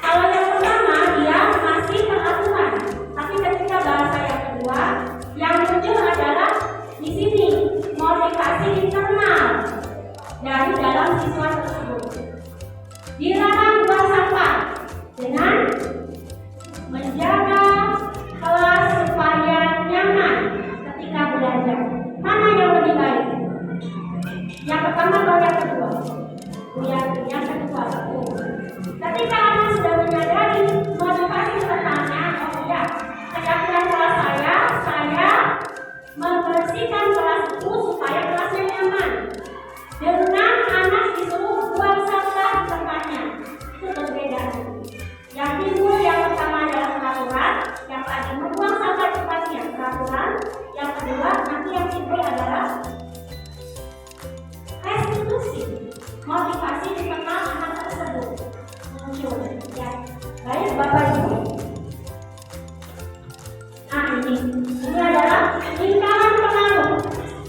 Kalau yang pertama dia masih peraturan, tapi ketika bahasa yang kedua yang muncul adalah di sini motivasi internal dari dalam siswa tersebut. Dilarang buang sampah dengan menjaga kelas supaya nyaman ketika belajar. Mana yang lebih baik? Yang pertama atau yang kedua? Yang kedua. Ketika anak sudah menyadari motivasi internalnya, oh ya, keyakinan kelas saya membersihkan kelas itu supaya kelasnya nyaman. Dengan anak disuruh buang sampah di tempatnya, itu berbeda. Yang timbul yang pertama adalah peraturan, yang tadi membuang sampah di tempatnya peraturan, yang kedua nanti yang timbul adalah restitusi, motivasi di tengah anak tersebut muncul. Ya, baik Bapak Ibu. Nah ini adalah lingkaran pengaruh.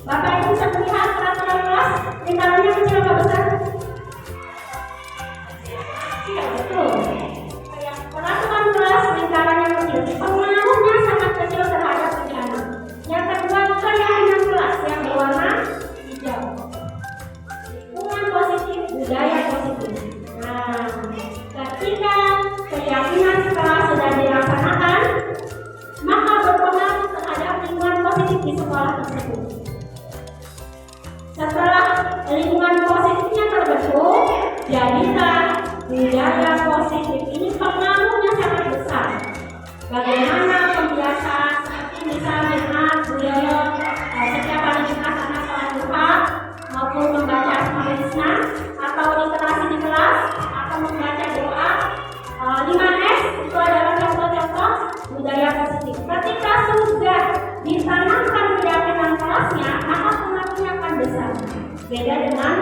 Bapak Ibu bisa melihat peraturan kelas, lingkarannya kecil atau besar? Iya betul. Peraturan kelas lingkarannya kecil, pengaruhnya sangat kecil terhadap anak. Yang kedua keyakinan kelas yang berwarna hijau. Lingkungan positif, budaya positif. Nah, ketika keyakinan kelas sudah dilaksanakan, maka berpengaruh terhadap lingkungan positif di sekolah tersebut. Setelah lingkungan positifnya terbentuk, jadilah budaya positif ini pengaruhnya sangat besar. Bagaimana pembiasaan seperti misalnya budaya setiap hari Jumat anak sholat duha maupun membaca Asmaul-Husna atau literasi di kelas atau membaca doa 5S itu adalah contoh-contoh budaya positif. Ketika sudah ditanamkan keyakinan kelasnya, maka pengaruhnya akan besar. Beda dengan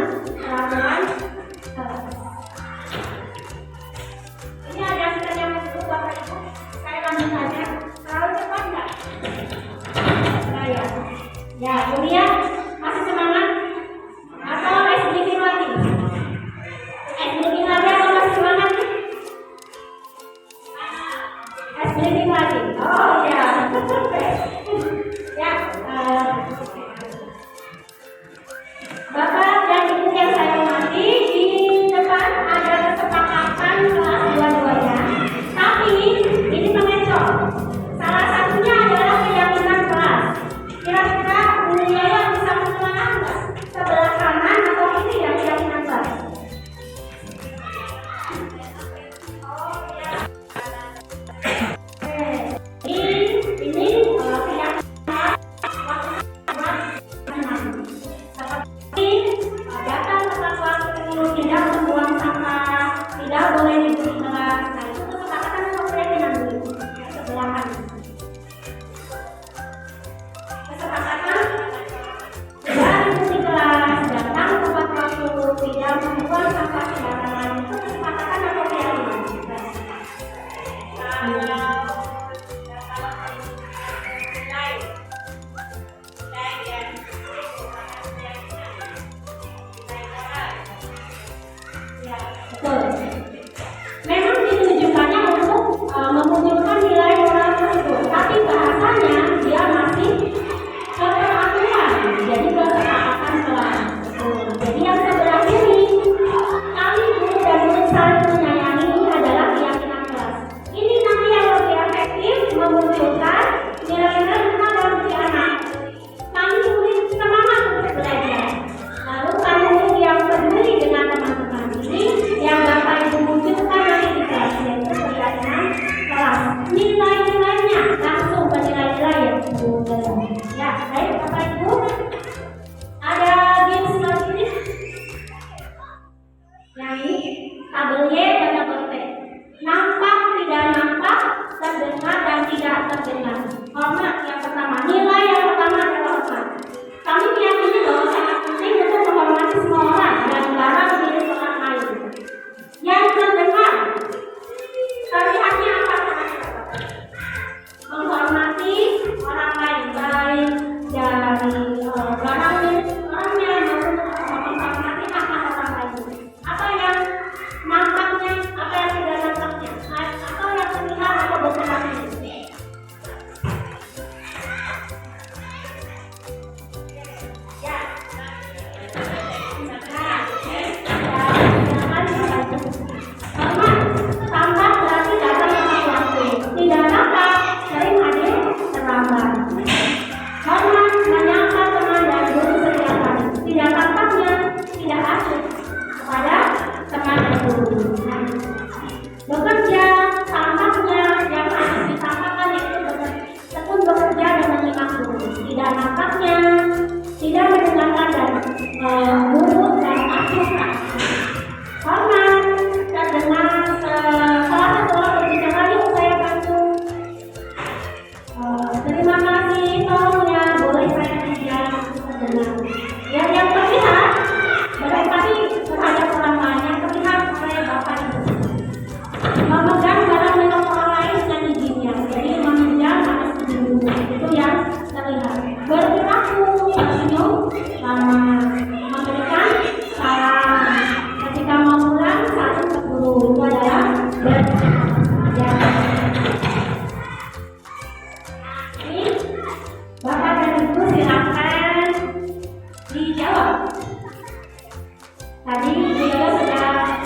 Tadi beliau sudah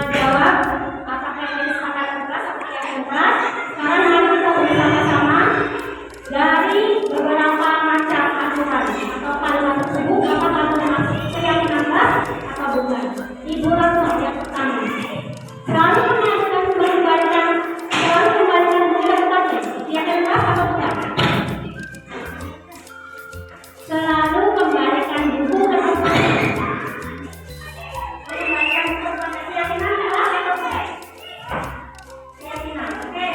jawab apakah yang disepakati kelas, apakah yang kelas. Sekarang mari kita bersama-sama dari beberapa macam aturan atau kalimat tersebut apakah termasuk keyakinan kelas atau bukan. Ibu Ratu yang pertama, selalu mengajukan kembalikan bukan tadi keyakinan kelas atau bukan. Selalu kembalikan buku ke tempat. Kembalikan buku ke tempat. Keyakinan kelas atau bukan? Keyakinan, oke.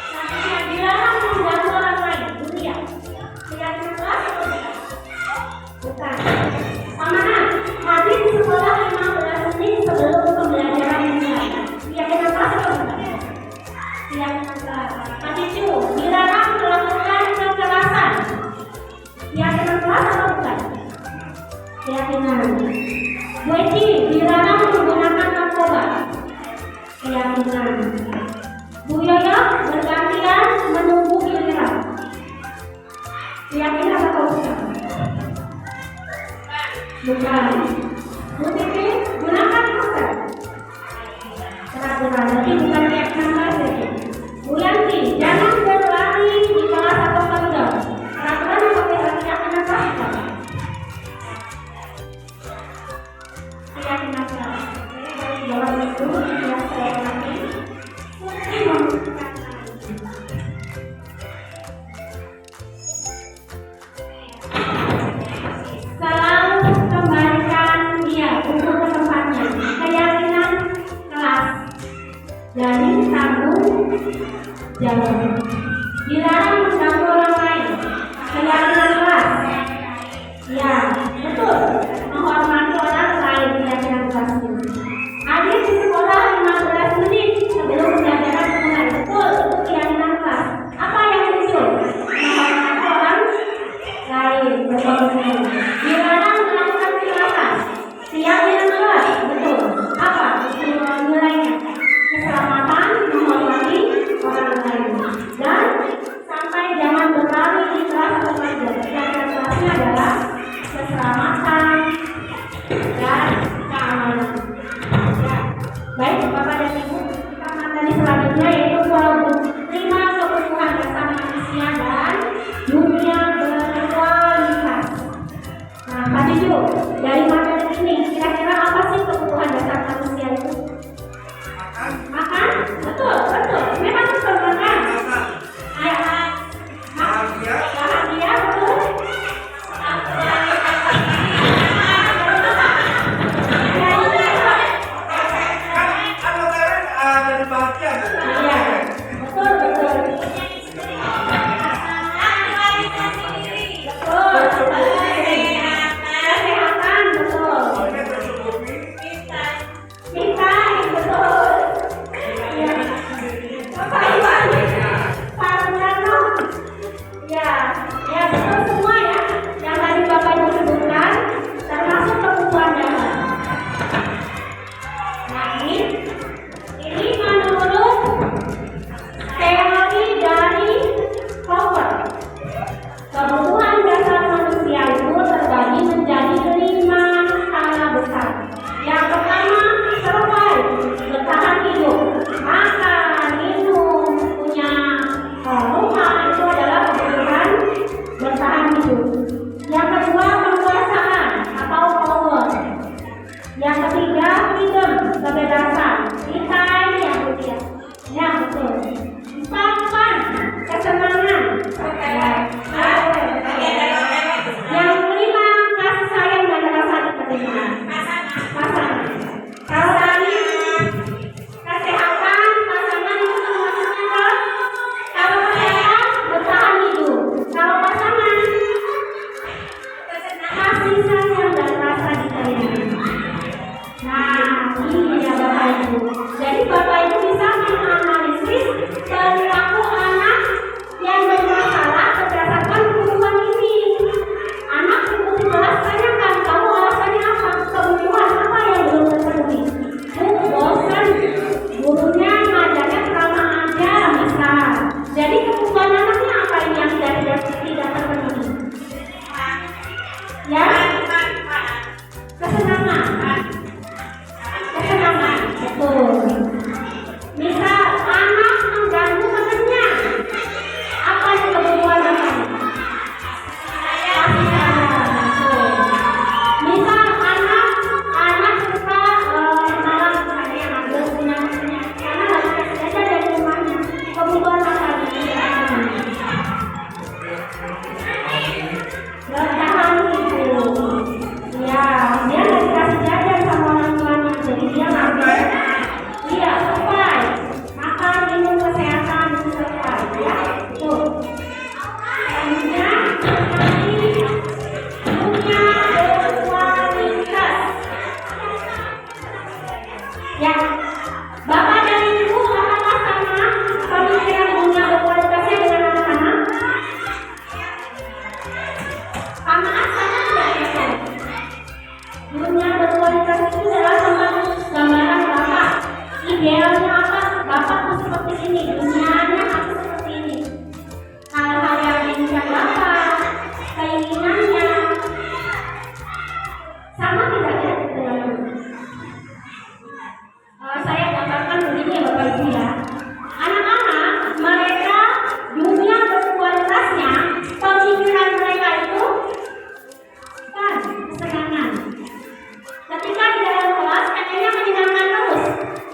Selanjutnya, dilarang mengganggu orang lain, dunia. Keyakinan kelas atau bukan? Bukan. Amanah, hadir di sekolah 15 menit sebelum pembelajaran dimulai. Keyakinan kelas atau bukan? Keyakinan kelas. Ketiga, dilarang melakukan kekerasan. Keyakinan kelas atau bukan? Keyakinan. Wajib dilarang menggunakan narkoba. Keyakinan. Bu Yoyo bergantian menunggu giliran. Keyakinan atau bukan? Bukan. Bu Titi gunakan masker. Peraturan, jadi bukan keyakinan kelas ya. Bu Yanti jangan berlari di kelas atau koridor. Peraturan atau keyakinan kelas bukan? Keyakinan kelas. Oke, jawab itu yang saya ulangi. Putri membuktikan lagi. Selalu kembalikan dia untuk ke tempatnya. Keyakinan kelas. Dari tanggung jawab. Dilarang mengganggu orang lain. Keyakinan kelas. Ya, betul. Menghormati orang lain, keyakinan kelas. Hadir di sekolah 15 menit sebelum pembelajaran dimulai. Betul, itu keyakinan kelas. Apa yang muncul? Menghormati orang lain. Betul. Dilarang melakukan kekerasan. Keyakinan kelas. Betul. Apa? Nilainya keselamatan, menghormati orang lain. Dan sampai jangan berlari di kelas atau pelajar. Keyakinan kelasnya adalah keselamatan dan keamanan. Ya. Baik, Bapak dan Ibu, kita materi selanjutnya yaitu terima kebutuhan dasar manusia dan dunia berkualitas. Nah, Pak Cucu, dari materi ini kira-kira apa sih kebutuhan dasar manusia itu? Makan? Betul, betul. Memang betul makan. Bahagia, betul. Nah, ini ya Bapak Ibu. Ya, Bapak dan Ibu apakah sama pemikiran dunia berkualitasnya dengan anak-anak? Sama tidak ya? Dunia berkualitas itu adalah gambaran Bapak. Idealnya apa? Bapak tuh seperti ini, dunianya aku seperti ini. Hal-hal yang diinginkan Bapak, keinginannya sama tidak ya dengan saya gambarkan begini ya Bapak Ibu ya. Anak-anak mereka dunia berkualitasnya, pemikiran mereka itu kan kesenangan. Ketika di dalam kelas pengennya menyenangkan terus.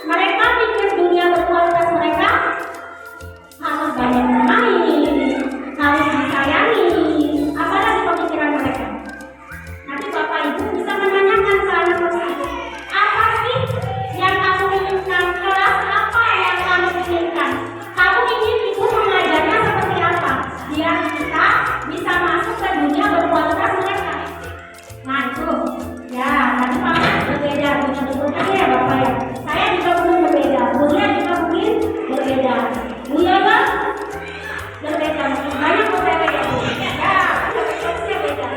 Mereka pikir dunia berkualitas mereka harus banyak bermain, harus disayangi, apalagi pemikiran mereka. Nanti Bapak Ibu bisa menanyakan ke anak tersebut, apa sih yang kamu inginkan? Kelas apa yang kamu inginkan? Kamu ingin ibu mengajarnya seperti apa? Biar kita bisa masuk ke dunia berkualitas mereka. Nah itu, ya tadi Bapak berbeda, betul-betul ya Bapak ya. Saya juga mungkin berbeda, Buya juga mungkin berbeda. Buya kan berbeda, mungkin banyak berbeda ya Bu. Ya, berbeda beda.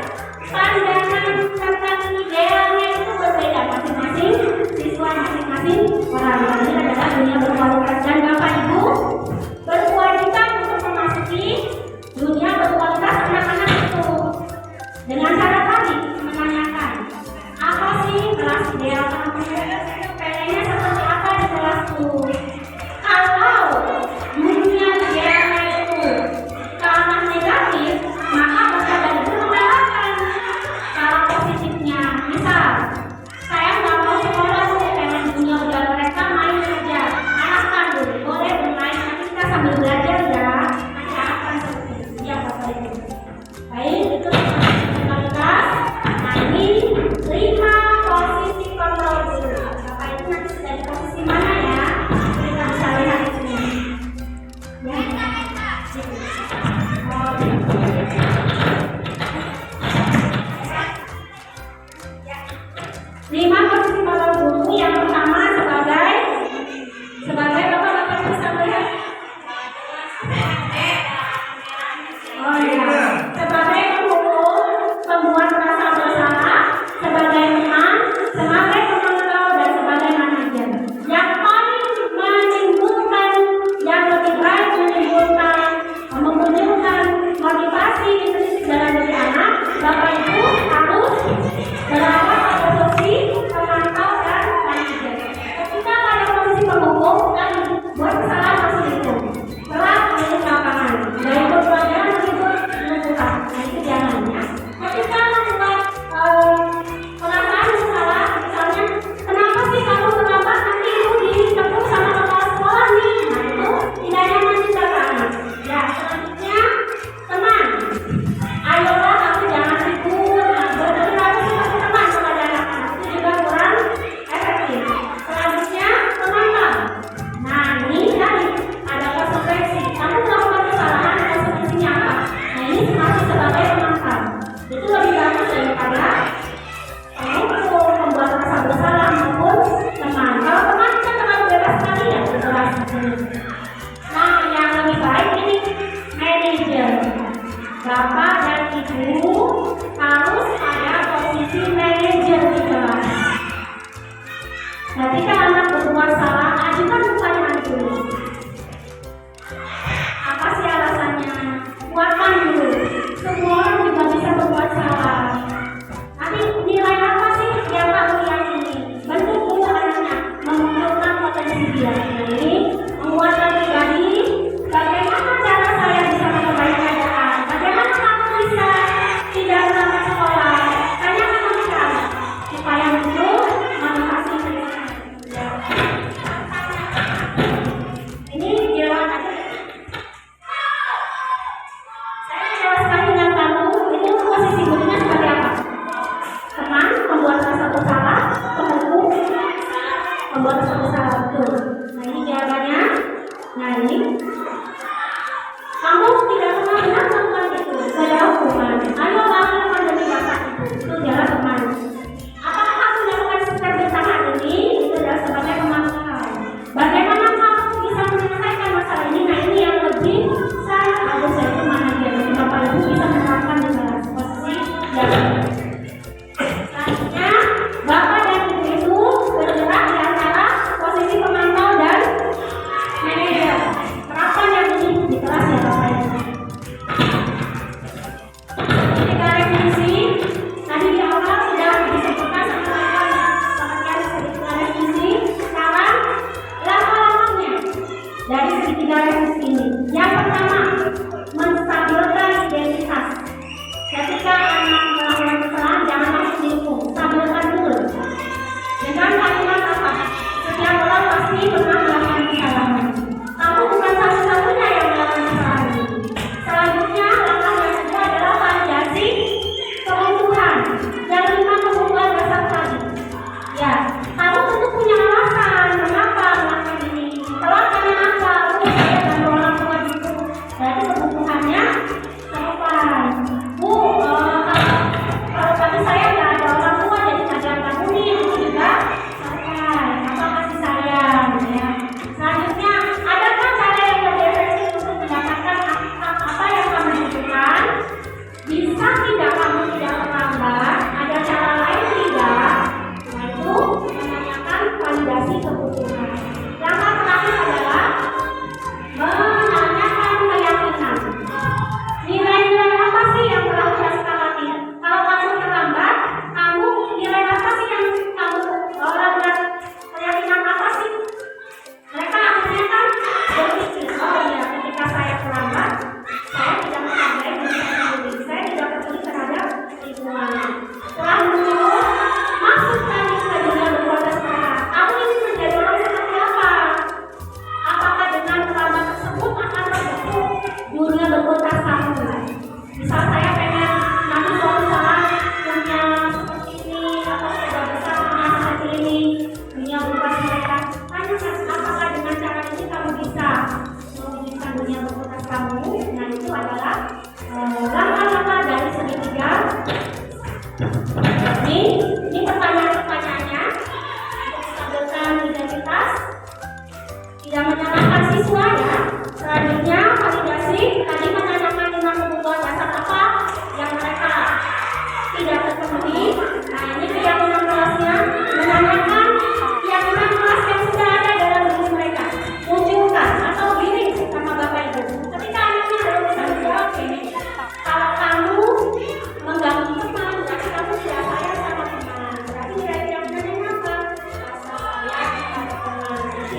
Pandangan tentang idealnya itu berbeda masing-masing siswa, masing-masing orang. Ini adalah dunia berkualitas dan Bapak Ibu berkewajiban untuk memasuki dunia berkualitas anak-anak itu dengan cara tadi menanyakan apa sih kelas ideal kamu, pengennya seperti apa di kelasku. Kalau dunia idealnya itu ke arah negatif, maka Bapak dan Ibu mengarahkan kalau positifnya. Misal saya nggak mau sekolah, saya pengen dunia udah mereka main saja. Arahkan dulu, boleh bermain, nanti kita sambil belajar ya. Nanti arahkan seperti itu ya Bapak Ibu. Baik, itu kualitas. Nah ini 5 posisi kontrol dulu. Bapak Ibu nanti sudah di posisi mana ya? Kita bisa lihat di sini. Ya. Oh, ya. 5 posisi kontrol dulu. Yang pertama sebagai Bapak bisa melihat. Oh iya, sebagai pemukul, pembuat rasa bersalah, sebagai teman, sebagai pemantau, dan sebagai manajer. Yang paling menimbulkan, yang lebih baik menimbulkan, memunculkan motivasi intrinsik dalam diri anak, Bapak Ibu harus berada pada posisi pemantau dan manajer. Ketika pada posisi pemukul, dan buat kesalahan masih itu. Telah menjadi lapangan. Dari pelajaran meskipun mengumpulkan. Nah itu jangan ya. Ketika membuat perasaan salah, misalnya kenapa sih kamu terlambat, nanti ibu ditepuk sama kepala sekolah nih. Nah itu tidak nyaman juga ke anak. Ya selanjutnya teman. Ayolah kamu jangan ribut, berperilaku seperti teman kepada anak-anak. Itu juga kurang efektif. Selanjutnya penonton. Nah ini tadi ada konsekuensi. Kamu melakukan kesalahan, konsekuensinya apa? Nah ini masih sebagai penonton. Itu lebih bagus daripada pemukul, membuat rasa bersalah maupun teman. Kalau teman kita terlalu bebas sekali ya berkelas. Nah yang lebih baik ini manajer. Bapak dan Ibu harus pada posisi manajer di kelas. Ketika anak berbuat salah, ajukan pertanyaan dulu. Apa sih alasannya? Kuatkan dulu. Semua orang juga bisa berbuat salah. Nanti nilai apa sih yang kamu yakini? Bentuk dulu anaknya, memunculkan potensi dia. Ini menguatkan pribadi. Bagaimana cara saya bisa memperbaiki keadaan? Bagaimana kamu bisa tidak berangkat sekolah? Tanyakan mereka supaya muncul motivasi mereka. Ya.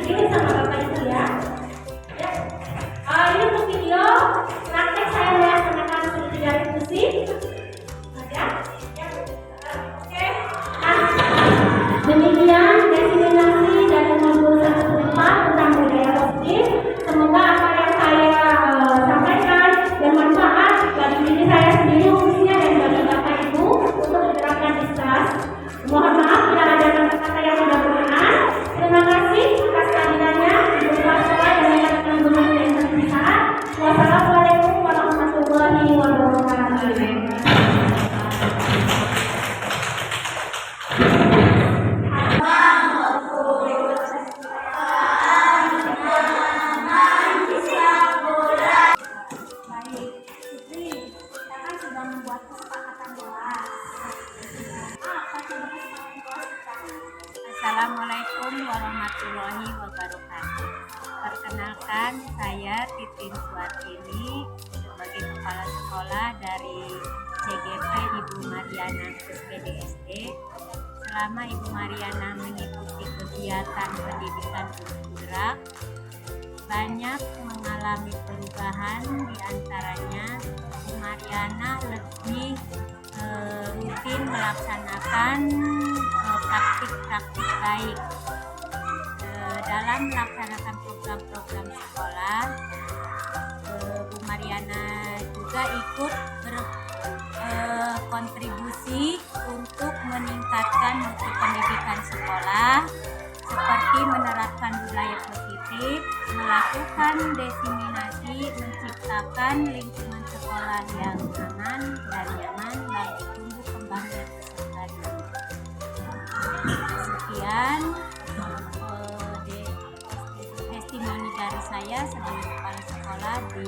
review sama Bapak Ibu ya. Ya. Ini untuk video praktek saya melaksanakan studi dari musik. Ya. Oke. Demikian diseminasi dari modul 1 tentang budaya positif. Semoga apa yang saya sampaikan bermanfaat bagi diri saya sendiri khususnya dan bagi Bapak Ibu untuk diterapkan di kelas. Mohon maaf bila ada kata-kata yang tidak berkenan. Terima kasih atas kehadirannya. Berpuasa dan menyaksikan guru yang bermanfaat. Wassalamualaikum warahmatullahi wabarakatuh. Assalamualaikum warahmatullahi wabarakatuh. Perkenalkan, saya Titin Suartini sebagai Kepala Sekolah dari CGP Ibu Mariana PDSD. Selama Ibu Mariana mengikuti kegiatan pendidikan bergerak, banyak mengalami perubahan, diantaranya Ibu Mariana lebih rutin melaksanakan praktik-praktik baik dalam melaksanakan program-program sekolah. Bu Mariana juga ikut berkontribusi untuk meningkatkan mutu pendidikan sekolah, seperti menerapkan budaya positif, melakukan diseminasi, menciptakan lingkungan sekolah yang aman dan nyaman bagi tumbuh kembang dan peserta didik. Sekian testimoni dari saya sebagai kepala sekolah di